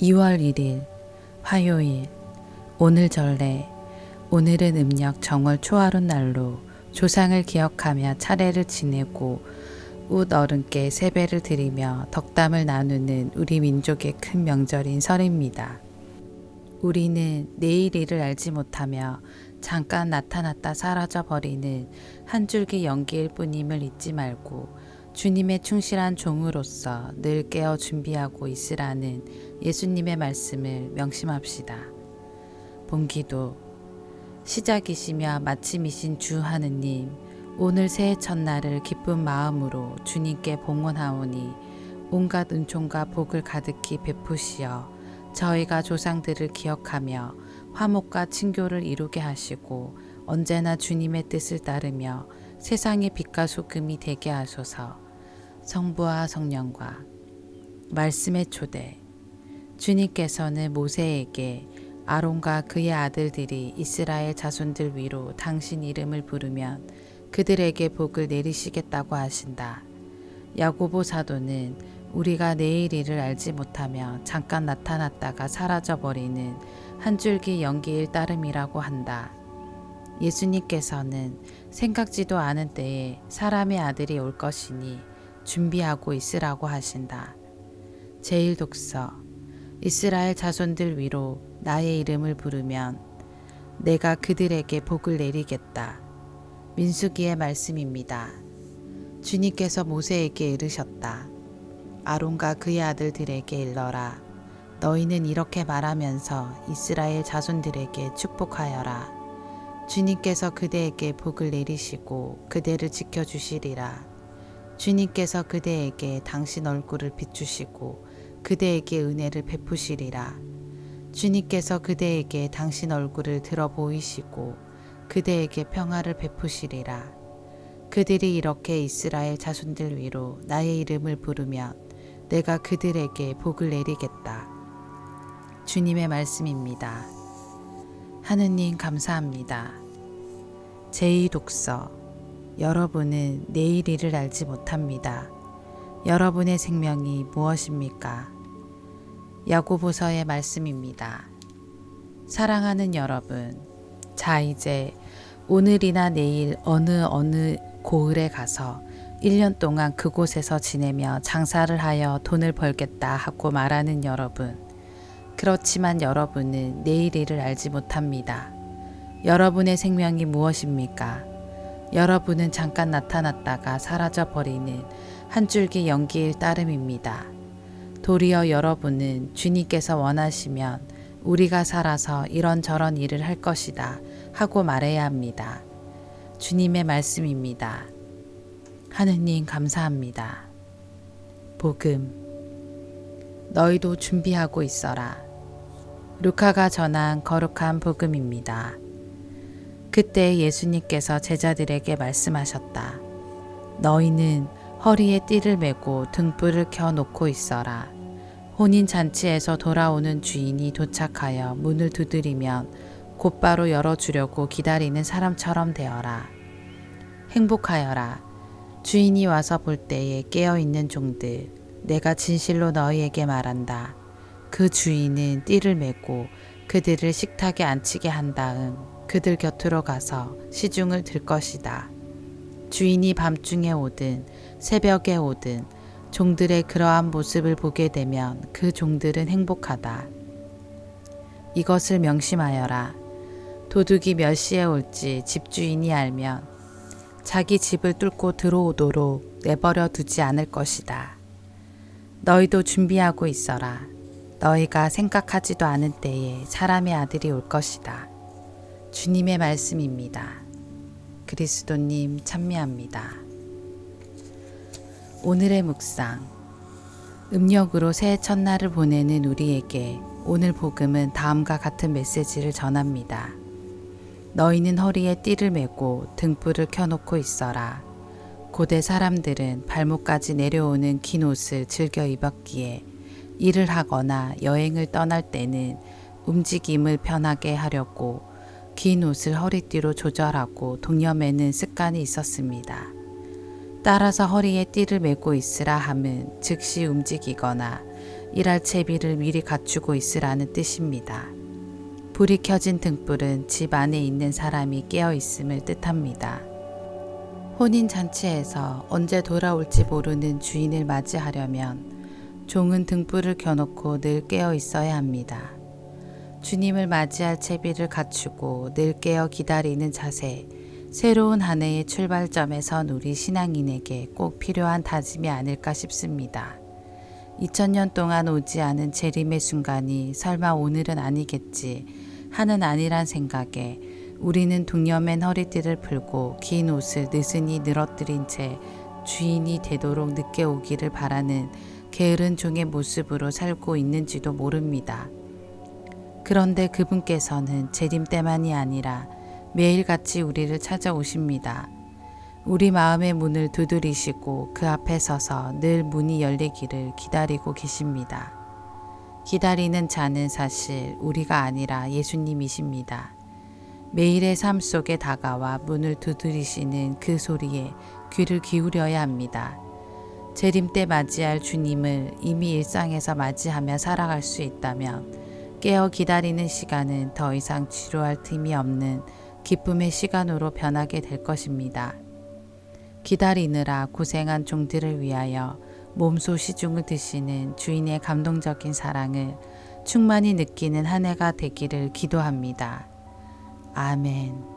2월 1일 화요일. 오늘 전례. 오늘은 음력 정월 초하룻 날로 조상을 기억하며 차례를 지내고 웃 어른께 세배를 드리며 덕담을 나누는 우리 민족의 큰 명절인 설입니다. 우리는 내일 일을 알지 못하며 잠깐 나타났다 사라져 버리는 한 줄기 연기일 뿐임을 잊지 말고 주님의 충실한 종으로서 늘 깨어 준비하고 있으라는 예수님의 말씀을 명심합시다. 본기도. 시작이시며 마침이신 주 하느님, 오늘 새해 첫날을 기쁜 마음으로 주님께 봉헌하오니 온갖 은총과 복을 가득히 베푸시어 저희가 조상들을 기억하며 화목과 친교를 이루게 하시고 언제나 주님의 뜻을 따르며 세상의 빛과 소금이 되게 하소서. 성부와 성령과 말씀의 초대. 주님께서는 모세에게 아론과 그의 아들들이 이스라엘 자손들 위로 당신 이름을 부르면 그들에게 복을 내리시겠다고 하신다. 야고보 사도는 우리가 내일 일을 알지 못하며 잠깐 나타났다가 사라져버리는 한 줄기 연기일 따름이라고 한다. 예수님께서는 생각지도 않은 때에 사람의 아들이 올 것이니 준비하고 있으라고 하신다. 제1독서. 이스라엘 자손들 위로 나의 이름을 부르면 내가 그들에게 복을 내리겠다. 민수기의 말씀입니다. 주님께서 모세에게 이르셨다. 아론과 그의 아들들에게 일러라. 너희는 이렇게 말하면서 이스라엘 자손들에게 축복하여라. 주님께서 그대에게 복을 내리시고 그대를 지켜주시리라. 주님께서 그대에게 당신 얼굴을 비추시고 그대에게 은혜를 베푸시리라. 주님께서 그대에게 당신 얼굴을 들어 보이시고 그대에게 평화를 베푸시리라. 그들이 이렇게 이스라엘 자손들 위로 나의 이름을 부르면 내가 그들에게 복을 내리겠다. 주님의 말씀입니다. 하느님 감사합니다. 제2독서. 여러분은 내일 일을 알지 못합니다. 여러분의 생명이 무엇입니까? 야고보서의 말씀입니다. 사랑하는 여러분, 자 이제 오늘이나 내일 어느 고을에 가서 1년 동안 그곳에서 지내며 장사를 하여 돈을 벌겠다 하고 말하는 여러분. 그렇지만 여러분은 내일 일을 알지 못합니다. 여러분의 생명이 무엇입니까? 여러분은 잠깐 나타났다가 사라져 버리는 한 줄기 연기일 따름입니다. 도리어 여러분은 주님께서 원하시면 우리가 살아서 이런저런 일을 할 것이다 하고 말해야 합니다. 주님의 말씀입니다. 하느님 감사합니다. 복음. 너희도 준비하고 있어라. 루카가 전한 거룩한 복음입니다. 그때 예수님께서 제자들에게 말씀하셨다. 너희는 허리에 띠를 메고 등불을 켜 놓고 있어라. 혼인잔치에서 돌아오는 주인이 도착하여 문을 두드리면 곧바로 열어주려고 기다리는 사람처럼 되어라. 행복하여라. 주인이 와서 볼 때에 깨어있는 종들, 내가 진실로 너희에게 말한다. 그 주인은 띠를 메고 그들을 식탁에 앉히게 한 다음 그들 곁으로 가서 시중을 들 것이다. 주인이 밤중에 오든 새벽에 오든 종들의 그러한 모습을 보게 되면 그 종들은 행복하다. 이것을 명심하여라. 도둑이 몇 시에 올지 집주인이 알면 자기 집을 뚫고 들어오도록 내버려 두지 않을 것이다. 너희도 준비하고 있어라. 너희가 생각하지도 않은 때에 사람의 아들이 올 것이다. 주님의 말씀입니다. 그리스도님 찬미합니다. 오늘의 묵상. 음력으로 새해 첫날을 보내는 우리에게 오늘 복음은 다음과 같은 메시지를 전합니다. 너희는 허리에 띠를 메고 등불을 켜놓고 있어라. 고대 사람들은 발목까지 내려오는 긴 옷을 즐겨 입었기에 일을 하거나 여행을 떠날 때는 움직임을 편하게 하려고 긴 옷을 허리띠로 조절하고 동여매는 습관이 있었습니다. 따라서 허리에 띠를 메고 있으라 함은 즉시 움직이거나 일할 채비를 미리 갖추고 있으라는 뜻입니다. 불이 켜진 등불은 집 안에 있는 사람이 깨어 있음을 뜻합니다. 혼인잔치에서 언제 돌아올지 모르는 주인을 맞이하려면 종은 등불을 켜놓고 늘 깨어 있어야 합니다. 주님을 맞이할 채비를 갖추고 늘 깨어 기다리는 자세, 새로운 한 해의 출발점에 선 우리 신앙인에게 꼭 필요한 다짐이 아닐까 싶습니다. 2000년 동안 오지 않은 재림의 순간이 설마 오늘은 아니겠지 하는 안일한 생각에 우리는 동여맨 허리띠를 풀고 긴 옷을 느슨히 늘어뜨린 채 주인이 되도록 늦게 오기를 바라는 게으른 종의 모습으로 살고 있는지도 모릅니다. 그런데 그분께서는 재림 때만이 아니라 매일같이 우리를 찾아오십니다. 우리 마음의 문을 두드리시고 그 앞에 서서 늘 문이 열리기를 기다리고 계십니다. 기다리는 자는 사실 우리가 아니라 예수님이십니다. 매일의 삶 속에 다가와 문을 두드리시는 그 소리에 귀를 기울여야 합니다. 재림 때 맞이할 주님을 이미 일상에서 맞이하며 살아갈 수 있다면 깨어 기다리는 시간은 더 이상 지루할 틈이 없는 기쁨의 시간으로 변하게 될 것입니다. 기다리느라 고생한 종들을 위하여 몸소 시중을 드시는 주인의 감동적인 사랑을 충만히 느끼는 한 해가 되기를 기도합니다. 아멘.